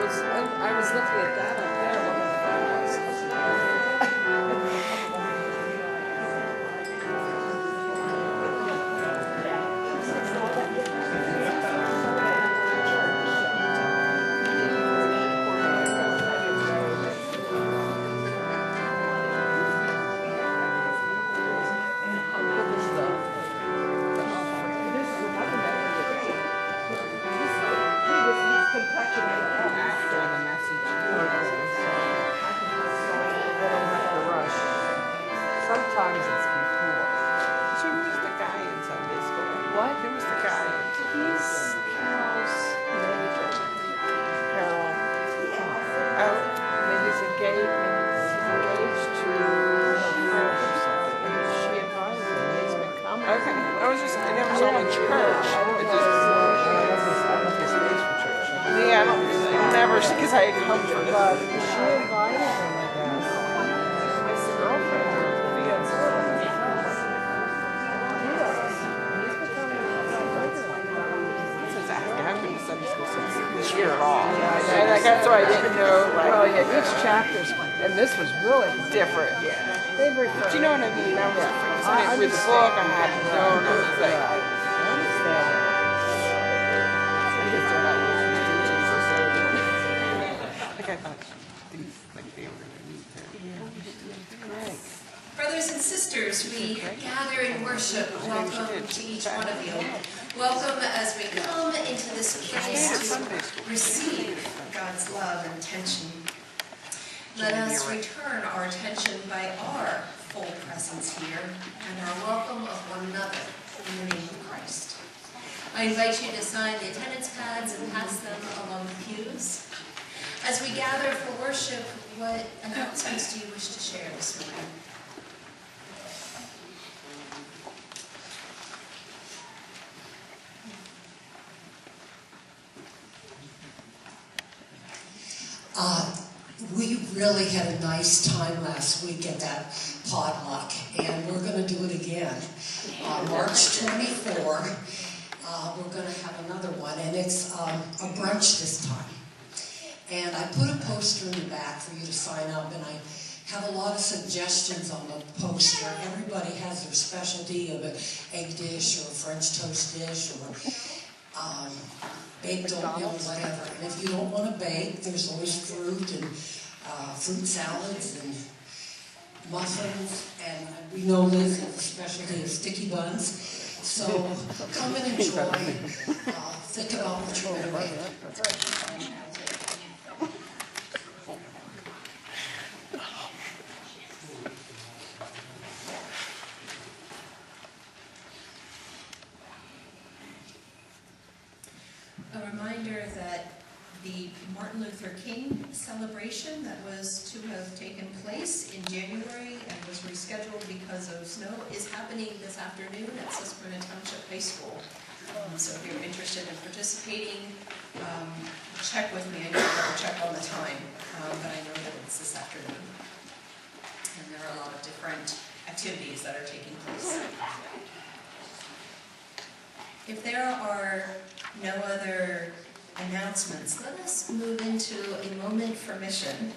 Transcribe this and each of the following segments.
I was looking at that up there. One of the photos. Sometimes it's before. So who's the guy in Sunday school? What? Who's the guy? He's Carol's neighbor. Carol. Oh, Maybe he's engaged to her friend or something. And she advised him. He's been coming. okay. I never saw him in church. It just, yeah, I don't never, because I had come from But she invited him, I guess. His girlfriend. I haven't been to Sunday school since this year at all. And that's why I didn't know, like, Oh yeah, each chapter's, and this was really different, yeah. they refer. Do you know what I mean? I was I with the book, I had to know, and I was like, I understand. I think I thought these, like, they were going to meet there. Brothers and sisters, we gather in worship. Welcome to each one of you. Welcome as we come into this place to receive God's love and attention. Let us return our attention by our full presence here and our welcome of one another in the name of Christ. I invite you to sign the attendance pads and pass them along the pews. As we gather for worship, what announcements do you wish to share this morning? We really had a nice time last week at that potluck, and we're going to do it again. March 24, we're going to have another one, and it's a brunch this time. And I put a poster in the back for you to sign up, and I have a lot of suggestions on the poster. Everybody has their specialty of an egg dish or a French toast dish or baked oatmeal, whatever. And if you don't want to bake, there's always fruit and fruit salads and muffins. And we know Liz has a specialty of sticky buns. So come and enjoy. Think about what you're going to make. A reminder that the Martin Luther King celebration that was to have taken place in January and was rescheduled because of snow is happening this afternoon at Susquehanna Township High School. So if you're interested in participating, check with me. I need to double check on the time, but I know that it's this afternoon. And there are a lot of different activities that are taking place. If there are no other announcements, let us move into a moment for mission.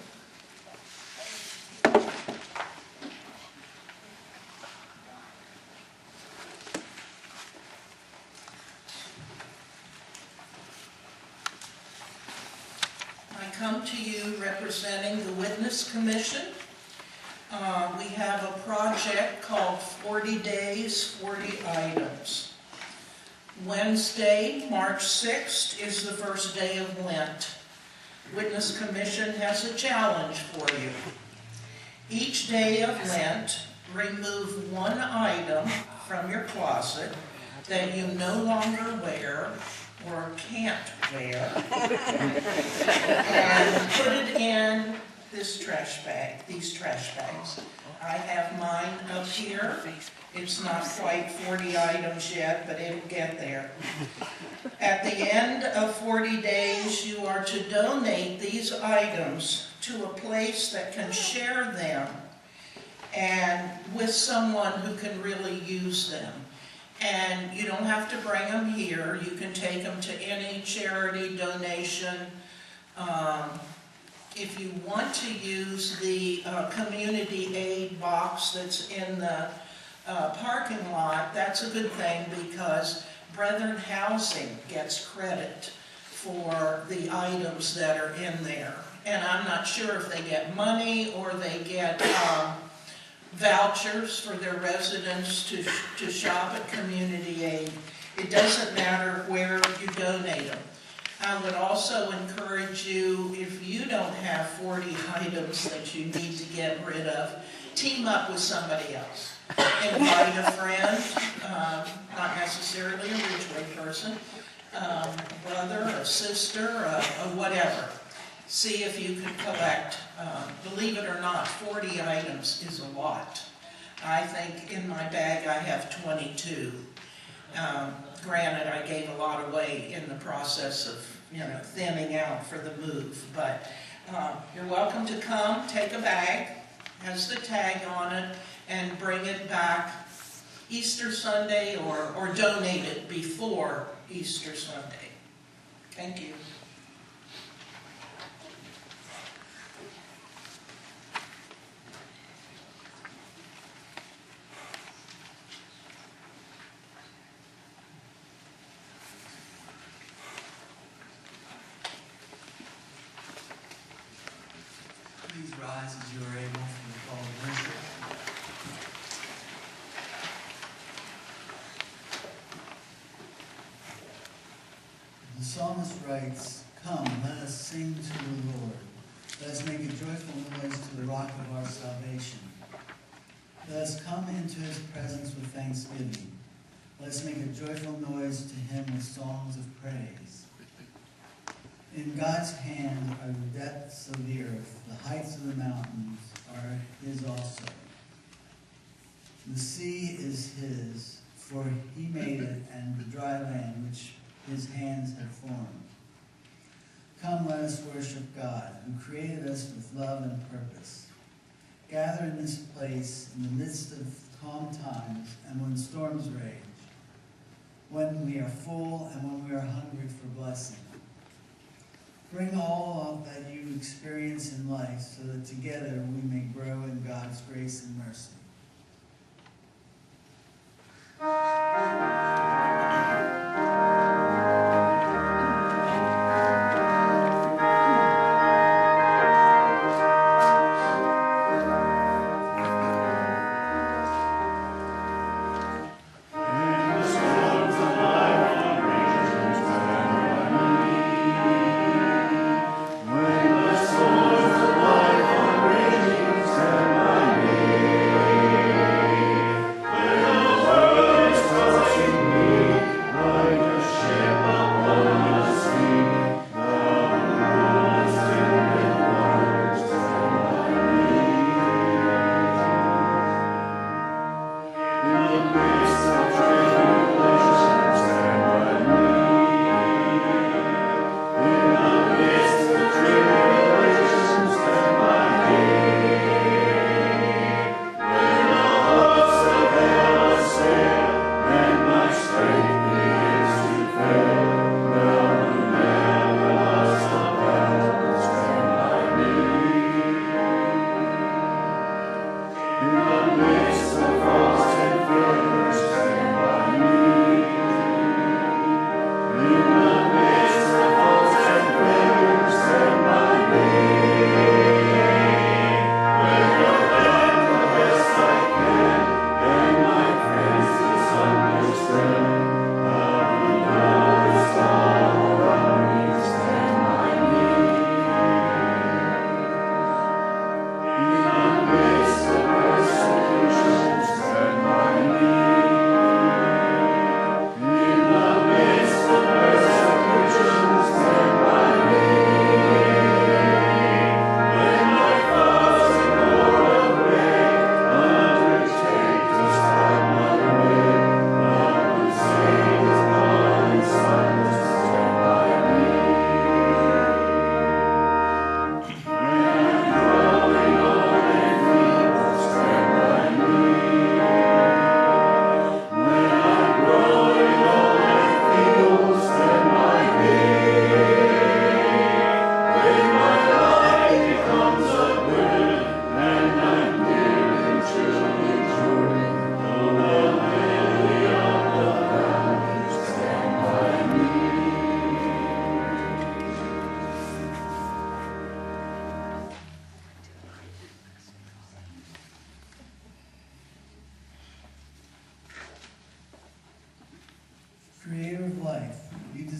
I come to you representing the Witness Commission. We have a project called 40 Days, 40 Items. Wednesday, March 6th, is the first day of Lent. Witness Commission has a challenge for you. Each day of Lent, remove one item from your closet that you no longer wear or can't wear and put it in this trash bag, these trash bags. I have mine up here. It's not quite 40 items yet, but it'll get there. At the end of 40 days, you are to donate these items to a place that can share them and with someone who can really use them. And you don't have to bring them here. You can take them to any charity donation If you want to use the community aid box that's in the parking lot, that's a good thing because Brethren Housing gets credit for the items that are in there. And I'm not sure if they get money or they get vouchers for their residents to shop at community aid. It doesn't matter where you donate them. I would also encourage you, if you don't have 40 items that you need to get rid of, team up with somebody else. Invite a friend, not necessarily a Ridgeway person, a brother, a sister, whatever. See if you can collect, believe it or not, 40 items is a lot. I think in my bag I have 22. Granted, I gave a lot away in the process of, thinning out for the move, but you're welcome to come, take a bag, has the tag on it, and bring it back Easter Sunday or donate it before Easter Sunday. Thank you. Please rise as you are able for the call of worship. The psalmist writes, "Come, let us sing to the Lord. Let us make a joyful noise to the rock of our salvation. Let us come into his presence with thanksgiving. Let us make a joyful noise to him with songs of praise. In God's hand are the depths of the earth, the heights of the mountains are his also. The sea is his, for he made it, and the dry land which his hands have formed. Come, let us worship God, who created us with love and purpose. Gather in this place in the midst of calm times and when storms rage, when we are full and when we are hungry for blessing. Bring all that you experience in life so that together we may grow in God's grace and mercy." In the storms of life on regions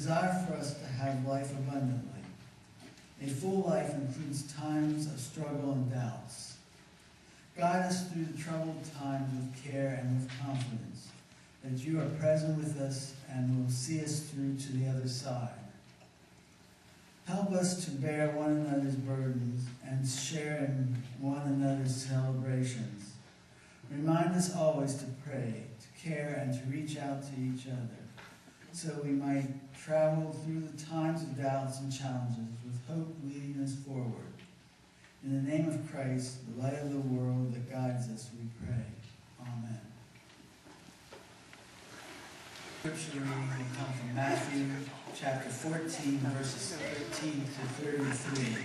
desire for us to have life abundantly. A full life includes times of struggle and doubts. Guide us through the troubled times with care and with confidence, that you are present with us and will see us through to the other side. Help us to bear one another's burdens and share in one another's celebrations. Remind us always to pray, to care, and to reach out to each other, so we might travel through the times of doubts and challenges with hope leading us forward. In the name of Christ, the light of the world that guides us, we pray. Amen. Scripture reading will come from Matthew chapter 14, verses 13 to 33.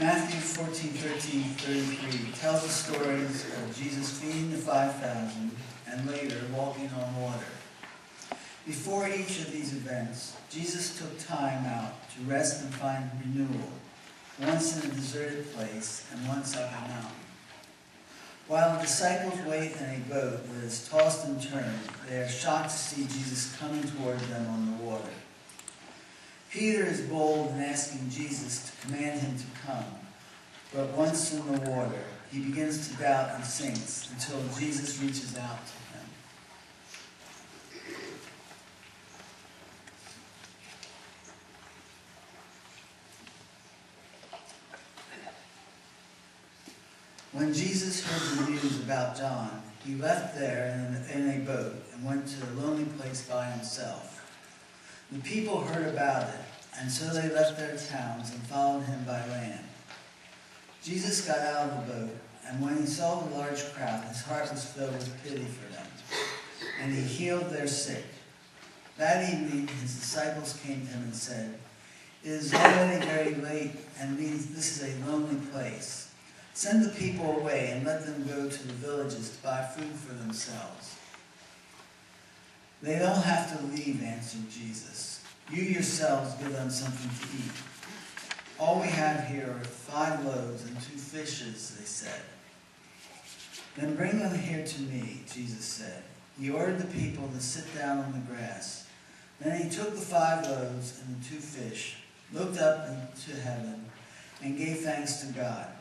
Matthew 14, 13, 33 tells the stories of Jesus feeding the 5,000 and later walking on water. Before each of these events, Jesus took time out to rest and find renewal, once in a deserted place and once up a mountain. While the disciples wait in a boat that is tossed and turned, they are shocked to see Jesus coming toward them on the water. Peter is bold in asking Jesus to command him to come, but once in the water, he begins to doubt and sinks until Jesus reaches out to him. When Jesus heard the news about John, he left there in a boat and went to a lonely place by himself. The people heard about it, and so they left their towns and followed him by land. Jesus got out of the boat, and when he saw the large crowd, his heart was filled with pity for them, and he healed their sick. That evening, his disciples came to him and said, "It is already very late, and this is a lonely place. Send the people away and let them go to the villages to buy food for themselves." "They don't have to leave," answered Jesus. "You yourselves give them something to eat." "All we have here are 5 loaves and 2 fishes," they said. "Then bring them here to me," Jesus said. He ordered the people to sit down on the grass. Then he took the 5 loaves and the 2 fish, looked up into heaven, and gave thanks to God.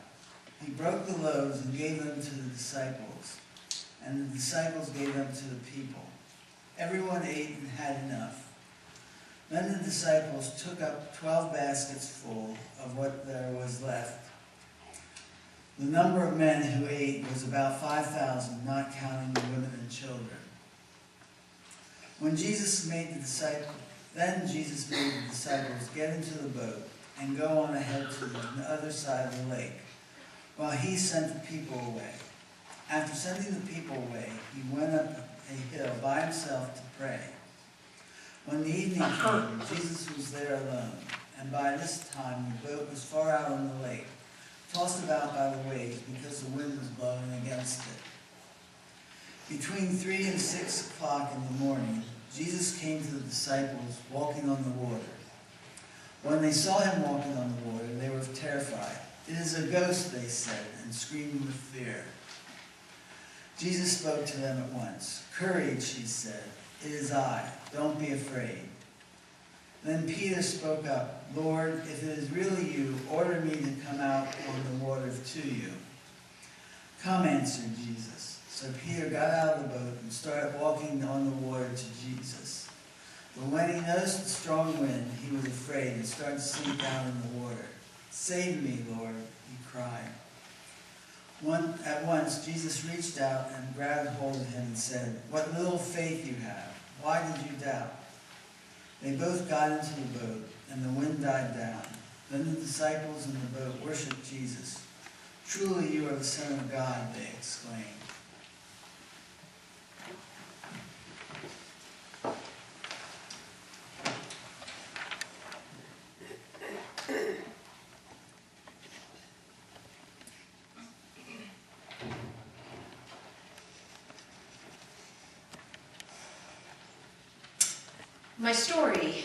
He broke the loaves and gave them to the disciples, and the disciples gave them to the people. Everyone ate and had enough. Then the disciples took up 12 baskets full of what there was left. The number of men who ate was about 5,000, not counting the women and children. Jesus made the disciples get into the boat and go on ahead to the other side of the lake, while he sent the people away. After sending the people away, he went up a hill by himself to pray. When the evening came, Jesus was there alone, and by this time the boat was far out on the lake, tossed about by the waves because the wind was blowing against it. Between 3 and 6 o'clock in the morning, Jesus came to the disciples walking on the water. When they saw him walking on the water, they were terrified. "It is a ghost," they said, and screamed with fear. Jesus spoke to them at once. "Courage," he said. "It is I. Don't be afraid." Then Peter spoke up. "Lord, if it is really you, order me to come out on the water to you." "Come," answered Jesus. So Peter got out of the boat and started walking on the water to Jesus. But when he noticed the strong wind, he was afraid and started to sink down in the water. "Save me, Lord," he cried. At once, Jesus reached out and grabbed hold of him and said, "What little faith you have! Why did you doubt?" They both got into the boat, and the wind died down. Then the disciples in the boat worshipped Jesus. "Truly you are the Son of God," they exclaimed. My story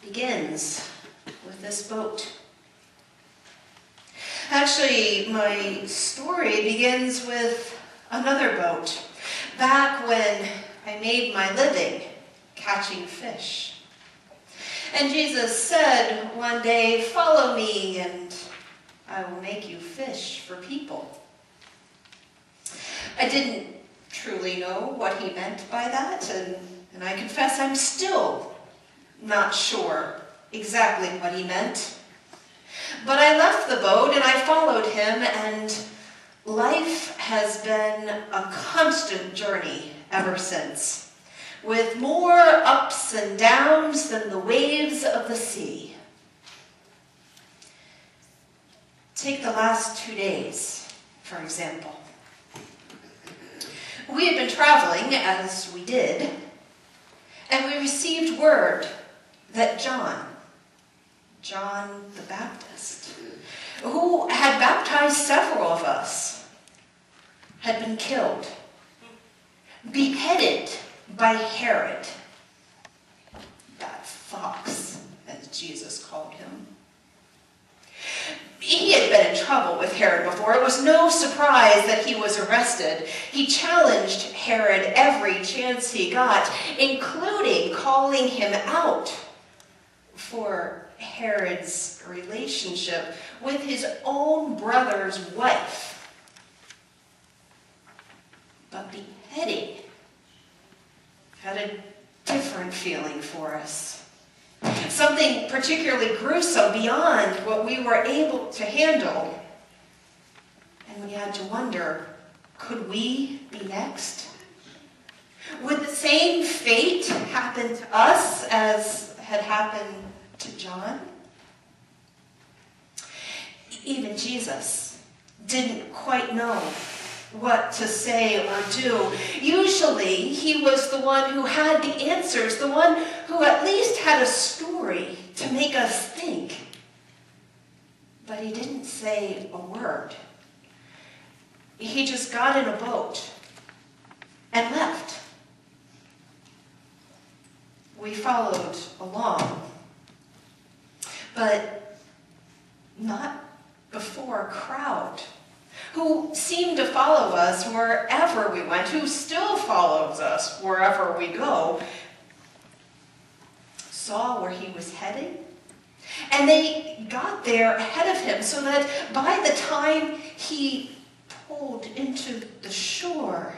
begins with this boat. Actually, my story begins with another boat. Back when I made my living catching fish. And Jesus said one day, "Follow me, and I will make you fish for people." I didn't truly know what he meant by that, and I confess I'm still not sure exactly what he meant. But I left the boat and I followed him, and life has been a constant journey ever since, with more ups and downs than the waves of the sea. Take the last 2 days, for example. We had been traveling, as we did, and we received word that John the Baptist, who had baptized several of us, had been killed, beheaded by Herod, that fox, as Jesus called him. He had been in trouble with Herod before. It was no surprise that he was arrested. He challenged Herod every chance he got, including calling him out for Herod's relationship with his own brother's wife. But beheading had a different feeling for us. Something particularly gruesome beyond what we were able to handle. And we had to wonder, could we be next? Would the same fate happen to us as had happened to John? Even Jesus didn't quite know what to say or do. Usually, he was the one who had the answers, the one who at least had a story to make us think. But he didn't say a word. He just got in a boat and left. We followed along, but not before a crowd who seemed to follow us wherever we went, who still follows us wherever we go, saw where he was heading, and they got there ahead of him so that by the time he pulled into the shore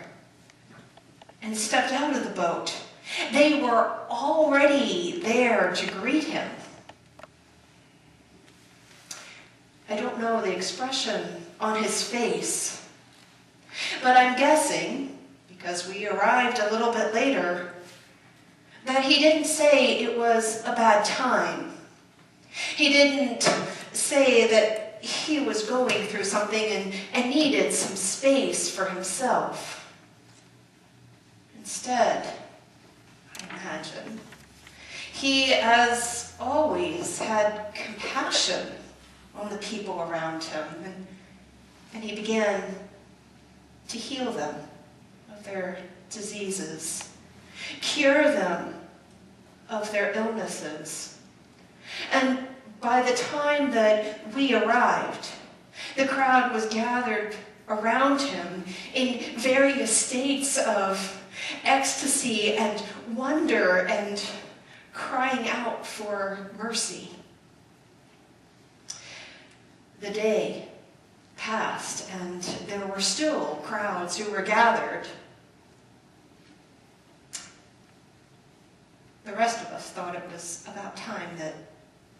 and stepped out of the boat, they were already there to greet him. I don't know the expression on his face, but I'm guessing, because we arrived a little bit later, that he didn't say it was a bad time. He didn't say that he was going through something and needed some space for himself. Instead, I imagine, he, as always, had compassion on the people around him, and he began to heal them of their diseases, cure them of their illnesses. And by the time that we arrived, the crowd was gathered around him in various states of ecstasy and wonder and crying out for mercy. The day passed, and there were still crowds who were gathered. The rest of us thought it was about time that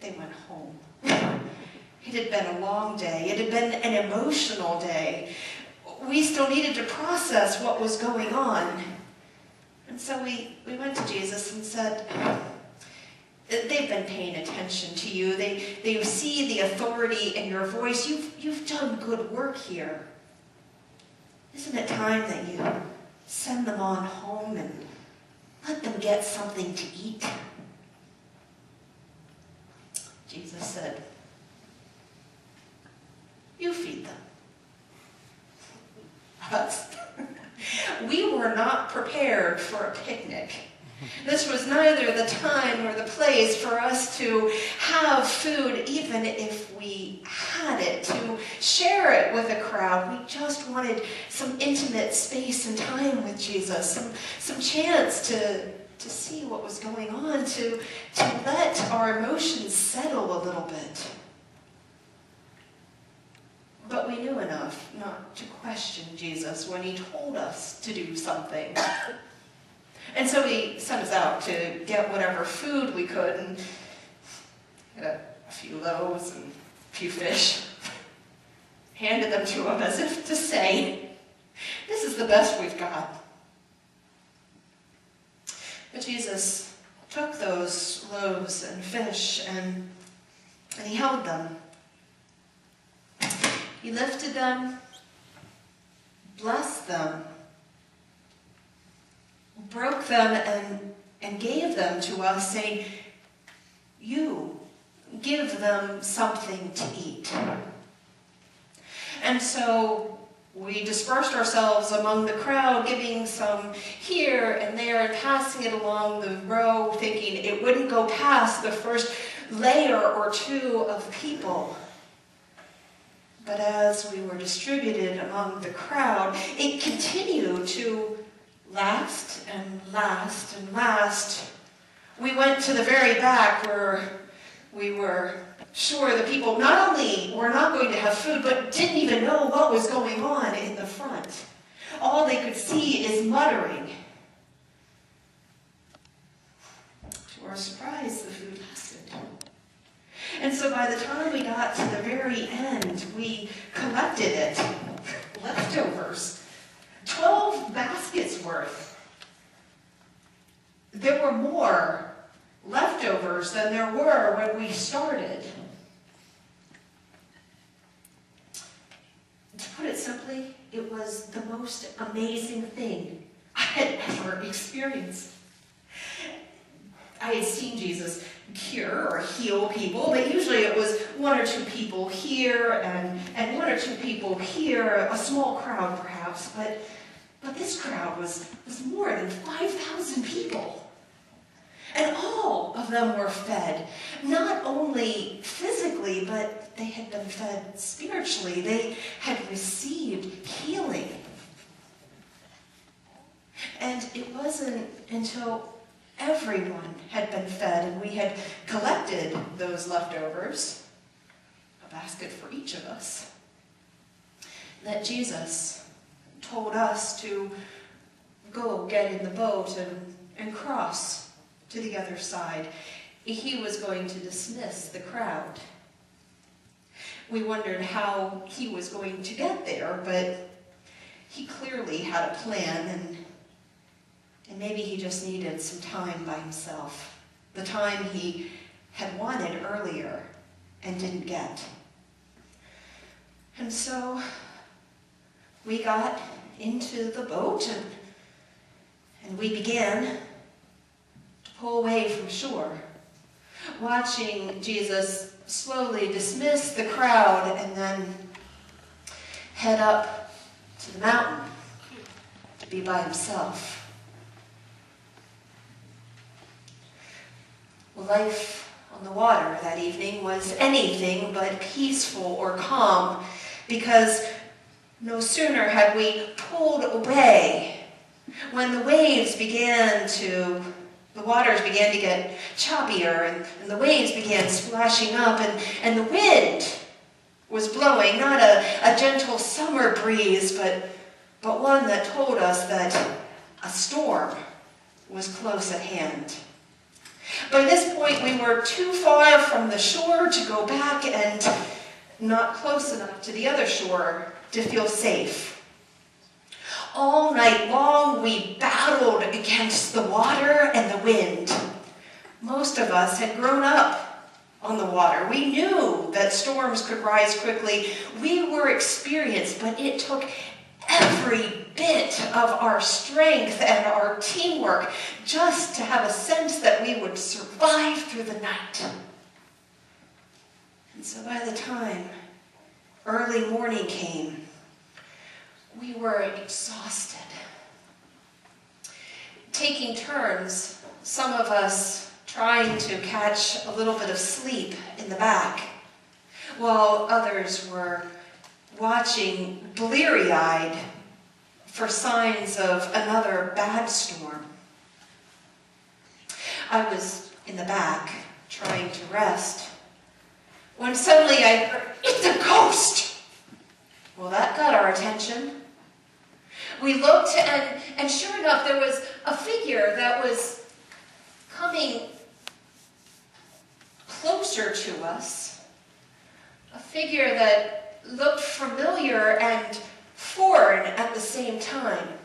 they went home. It had been a long day. It had been an emotional day. We still needed to process what was going on. And so we went to Jesus and said, they've been paying attention to you. They see the authority in your voice. You've done good work here. Isn't it time that you send them on home and let them get something to eat? Jesus said, you feed them. Us? We were not prepared for a picnic. This was neither the time nor the place for us to have food, even if we had it, to share it with a crowd. We just wanted some intimate space and time with Jesus, some chance to to see what was going on, to let our emotions settle a little bit. But we knew enough not to question Jesus when he told us to do something. And so he sent us out to get whatever food we could, and get a few loaves and a few fish, handed them to him as if to say, this is the best we've got. But Jesus took those loaves and fish and he held them. He lifted them, blessed them, broke them and gave them to us, saying, you give them something to eat. And so we dispersed ourselves among the crowd, giving some here and there and passing it along the row, thinking it wouldn't go past the first layer or two of people. But as we were distributed among the crowd, it continued to last and last and last. We went to the very back where we were sure the people not only were not going to have food, but didn't even know what was going on in the front. All they could see is muttering. To our surprise, the food lasted. And so by the time we got to the very end, we collected it. Leftovers. 12 baskets worth. There were more leftovers than there were when we started. To put it simply, it was the most amazing thing I had ever experienced. I had seen Jesus cure or heal people, but usually it was one or two people here and one or two people here, a small crowd perhaps, but this crowd was more than 5,000 people. And all of them were fed, not only physically, but they had been fed spiritually. They had received healing. And it wasn't until everyone had been fed and we had collected those leftovers, a basket for each of us, that Jesus told us to go get in the boat and cross to the other side. He was going to dismiss the crowd. We wondered how he was going to get there, but he clearly had a plan, and maybe he just needed some time by himself, the time he had wanted earlier and didn't get. And so we got into the boat and we began to pull away from shore, watching Jesus slowly dismiss the crowd and then head up to the mountain to be by himself. Life on the water that evening was anything but peaceful or calm, because no sooner had we pulled away when the waters began to get choppier and the waves began splashing up and the wind was blowing, not a gentle summer breeze, but one that told us that a storm was close at hand. By this point, we were too far from the shore to go back and not close enough to the other shore to feel safe. All night long, we battled against the water and the wind. Most of us had grown up on the water. We knew that storms could rise quickly. We were experienced, but it took every bit of our strength and our teamwork just to have a sense that we would survive through the night. And so by the time early morning came, we were exhausted. Taking turns, some of us trying to catch a little bit of sleep in the back, while others were watching bleary-eyed for signs of another bad storm. I was in the back trying to rest when suddenly I heard, "It's a ghost!" Well, that got our attention. We looked, and sure enough, there was a figure that was coming closer to us. A figure that looked familiar and foreign at the same time.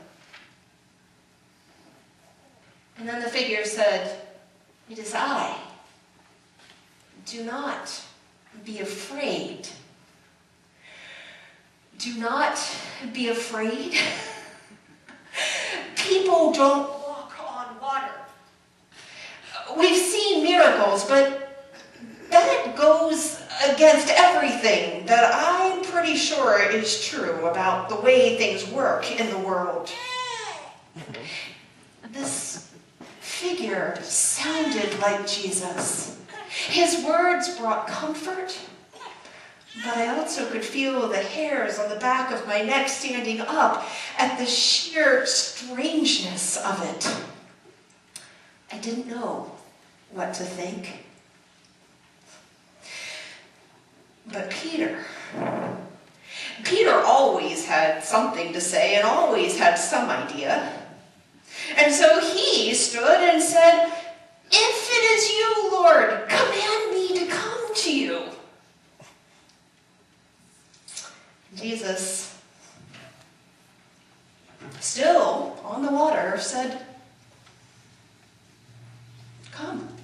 And then the figure said, "It is I. Do not be afraid." Do not be afraid. People don't walk on water. We've seen miracles, but that goes against everything that I'm pretty sure is true about the way things work in the world. This figure sounded like Jesus. His words brought comfort, but I also could feel the hairs on the back of my neck standing up at the sheer strangeness of it. I didn't know what to think. But Peter always had something to say and always had some idea. And so he stood and said, "If it is you, Lord, command me to come to you." Jesus, still on the water, said, "Come."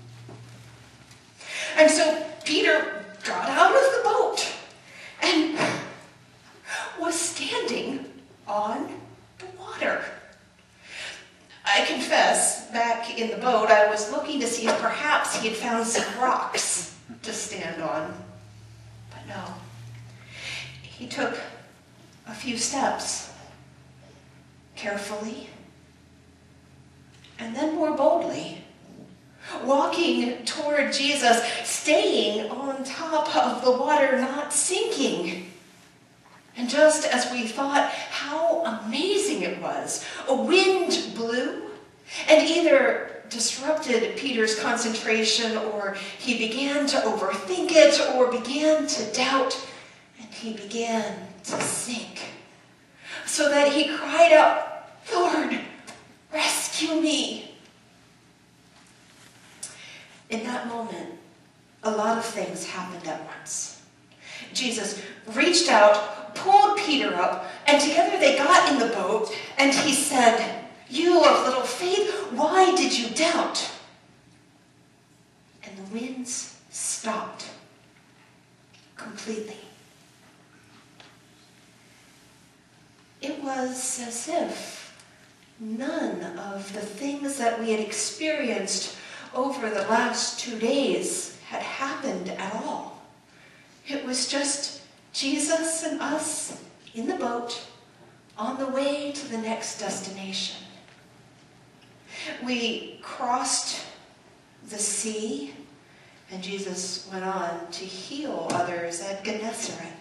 And so Peter got out of the boat and was standing on the water. I confess, back in the boat, I was looking to see if perhaps he had found some rocks to stand on. But no. He took a few steps, carefully, and then more boldly, walking toward Jesus, staying on top of the water, not sinking. And just as we thought how amazing it was, a wind blew and either disrupted Peter's concentration, or he began to overthink it, or began to doubt, and he began to sink. So that he cried out, "Lord, rescue me." In that moment, a lot of things happened at once. Jesus reached out, pulled Peter up, and together they got in the boat, and he said, "You of little faith, why did you doubt?" And the winds stopped completely. It was as if none of the things that we had experienced over the last 2 days had happened at all. It was just Jesus and us in the boat on the way to the next destination. We crossed the sea, and Jesus went on to heal others at Gennesaret.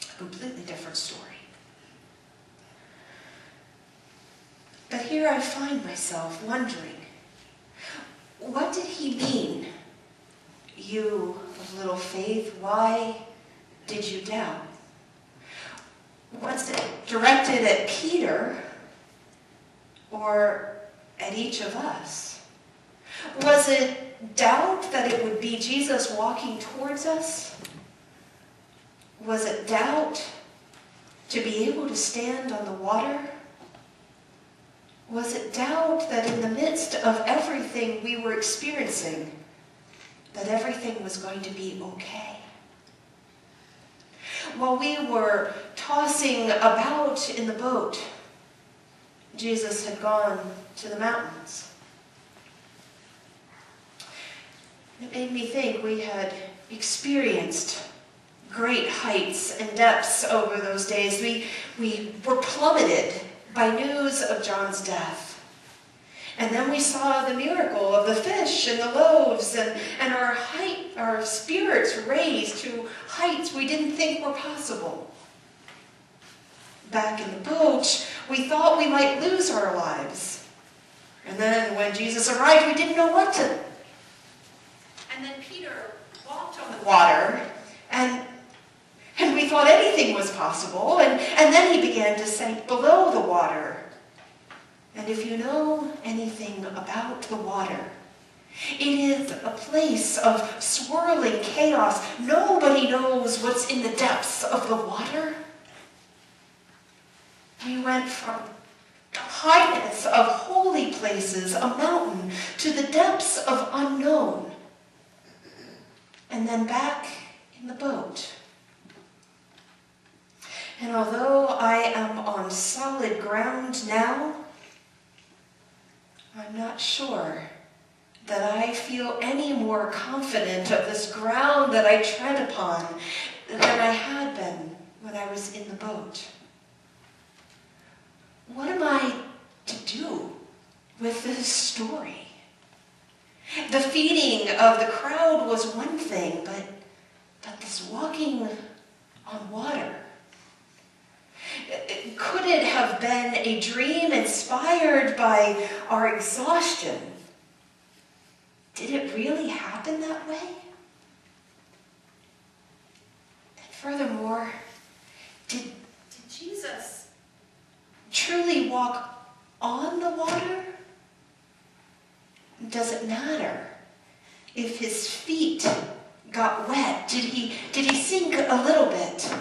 A completely different story. But here I find myself wondering, what did he mean? "You of little faith, why did you doubt?" Was it directed at Peter or at each of us? Was it doubt that it would be Jesus walking towards us? Was it doubt to be able to stand on the water? Was it doubt that in the midst of everything we were experiencing, that everything was going to be okay? While we were tossing about in the boat, Jesus had gone to the mountains. It made me think we had experienced great heights and depths over those days. We were plummeted by news of John's death. And then we saw the miracle of the fish and the loaves, and our spirits raised to heights we didn't think were possible. Back in the boat, we thought we might lose our lives. And then when Jesus arrived, we didn't know what to. And then Peter walked on the water, and we thought anything was possible. And then he began to sink below the water. And if you know anything about the water, it is a place of swirling chaos. Nobody knows what's in the depths of the water. We went from the heights of holy places, a mountain, to the depths of unknown. And then back in the boat. And although I am on solid ground now, I'm not sure that I feel any more confident of this ground that I tread upon than I had been when I was in the boat. What am I to do with this story? The feeding of the crowd was one thing, but this walking on water, could it have been a dream inspired by our exhaustion? Did it really happen that way? And furthermore, did Jesus truly walk on the water? Does it matter if his feet got wet? Did he sink a little bit,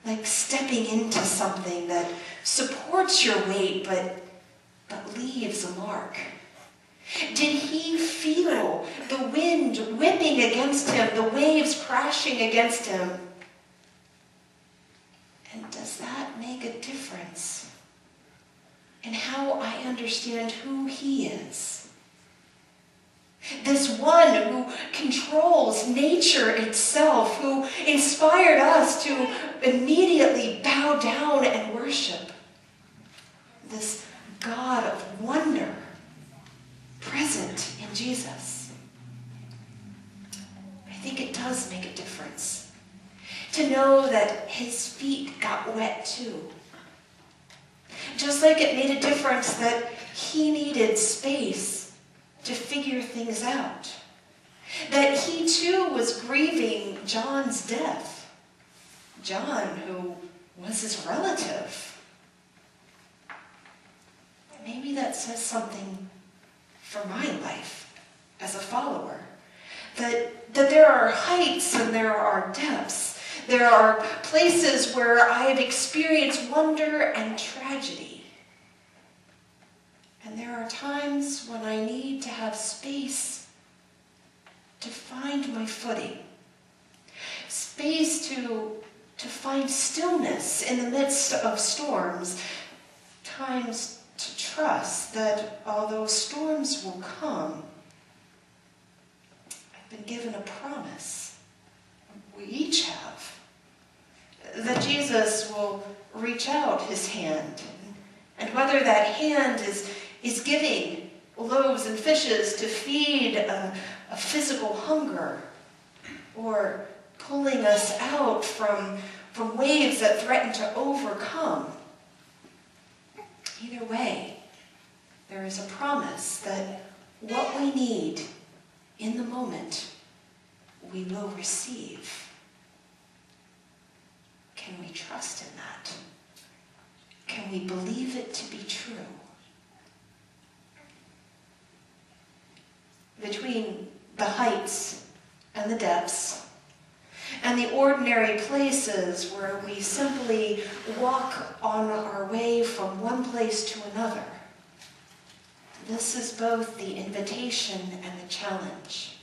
like stepping into something that supports your weight but leaves a mark? Did he feel the wind whipping against him, the waves crashing against him? And does that make a difference in how I understand who he is? This one who controls nature itself, who inspired us to immediately bow down and worship. This God of wonder present in Jesus. I think it does make a difference to know that his feet got wet too. Just like it made a difference that he needed space to figure things out. That he too was grieving John's death. John, who was his relative. Maybe that says something for my life as a follower. That there are heights and there are depths. There are places where I have experienced wonder and tragedy. And there are times when I need to have space to find my footing. Space to find stillness in the midst of storms. Times to trust that although storms will come, I've been given a promise. We each have. That Jesus will reach out his hand. And whether that hand is giving loaves and fishes to feed a physical hunger, or pulling us out from waves that threaten to overcome. Either way, there is a promise that what we need in the moment, we will receive. Can we trust in that? Can we believe it to be true? Between the heights and the depths, and the ordinary places where we simply walk on our way from one place to another, this is both the invitation and the challenge.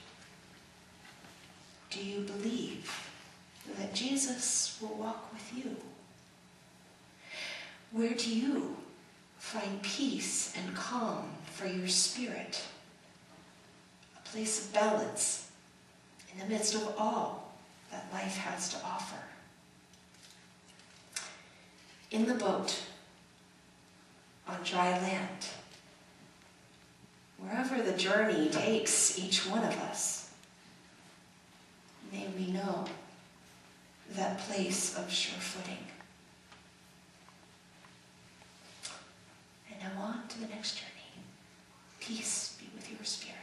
Do you believe that Jesus will walk with you? Where do you find peace and calm for your spirit? A place of balance in the midst of all that life has to offer. In the boat, on dry land, wherever the journey takes each one of us, may we know that place of sure footing. And now on to the next journey. Peace be with your spirit.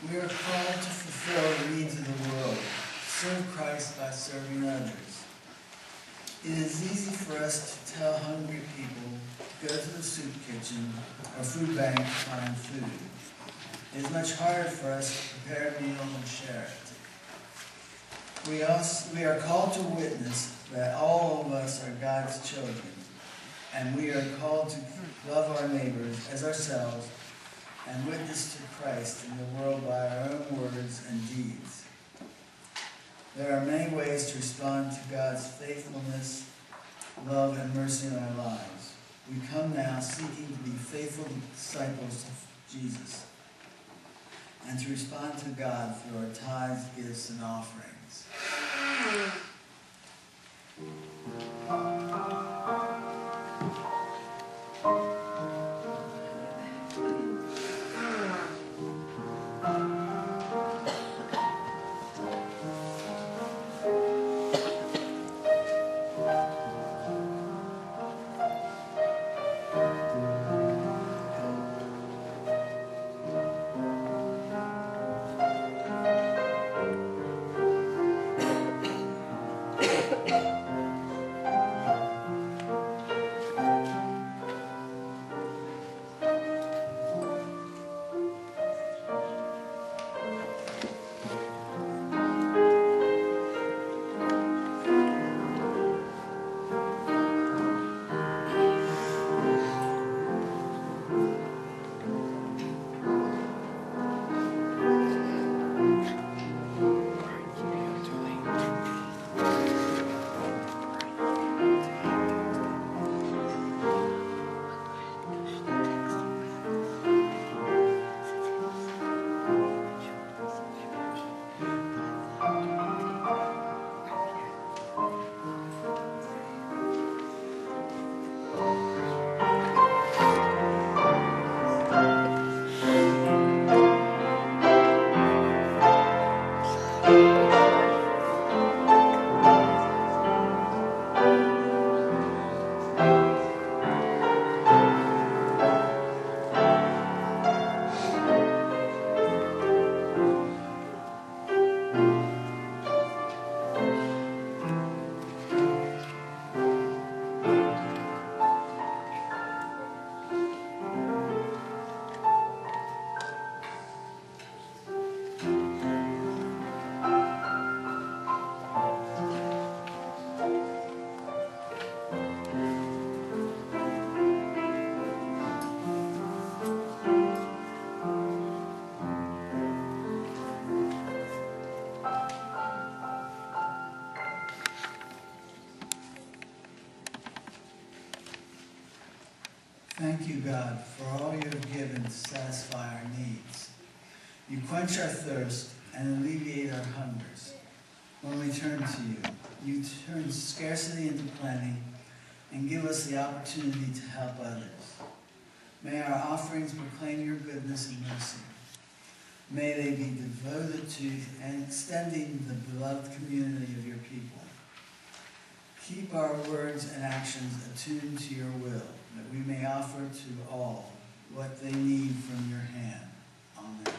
We are called to fulfill the needs of the world, serve Christ by serving others. It is easy for us to tell hungry people to go to the soup kitchen or food bank to find food. It is much harder for us to prepare a meal and share it. We are called to witness that all of us are God's children, and we are called to love our neighbors as ourselves and witness to Christ in the world by our own words and deeds. There are many ways to respond to God's faithfulness, love, and mercy in our lives. We come now seeking to be faithful disciples of Jesus and to respond to God through our tithes, gifts, and offerings. God, for all you have given to satisfy our needs. You quench our thirst and alleviate our hungers. When we turn to you, you turn scarcity into plenty and give us the opportunity to help others. May our offerings proclaim your goodness and mercy. May they be devoted to and extending the beloved community of your people. Keep our words and actions attuned to your will, that we may offer to all what they need from your hand. Amen.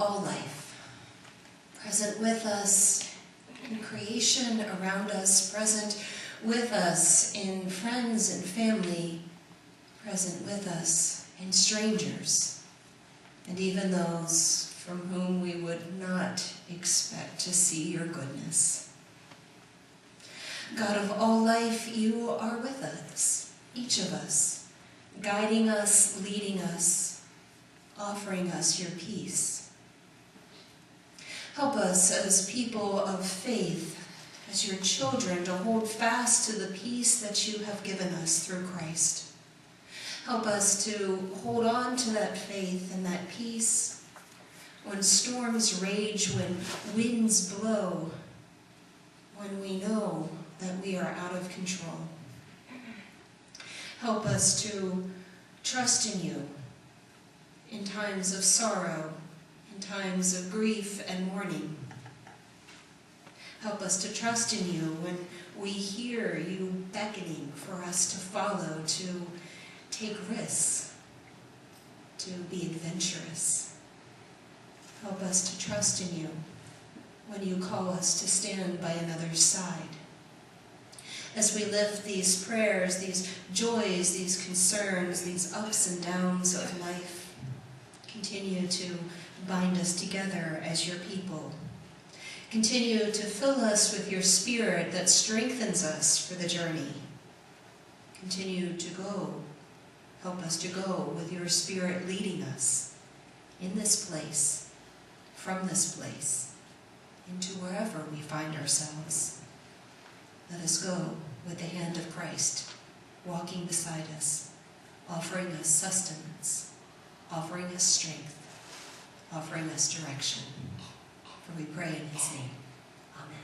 all life, present with us in creation around us, present with us in friends and family, present with us in strangers, and even those from whom we would not expect to see your goodness. God of all life, you are with us, each of us, guiding us, leading us, offering us your peace. Help us as people of faith, as your children, to hold fast to the peace that you have given us through Christ. Help us to hold on to that faith and that peace when storms rage, when winds blow, when we know that we are out of control. Help us to trust in you in times of sorrow, in times of grief and mourning. Help us to trust in you when we hear you beckoning for us to follow, to take risks, to be adventurous. Help us to trust in you when you call us to stand by another's side. As we lift these prayers, these joys, these concerns, these ups and downs of life, continue to bind us together as your people. Continue to fill us with your spirit that strengthens us for the journey. Continue to go. Help us to go with your spirit leading us in this place, from this place, into wherever we find ourselves. Let us go with the hand of Christ, walking beside us, offering us sustenance, offering us strength, offering us direction. For we pray in his name. Amen.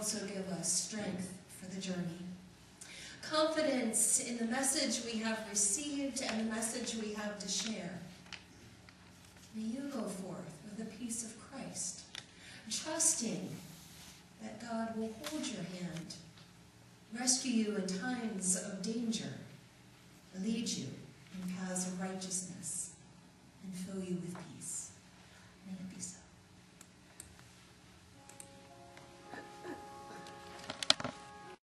Also give us strength for the journey. Confidence in the message we have received and the message we have to share. May you go forth with the peace of Christ, trusting that God will hold your hand, rescue you in times of danger, lead you in paths of righteousness.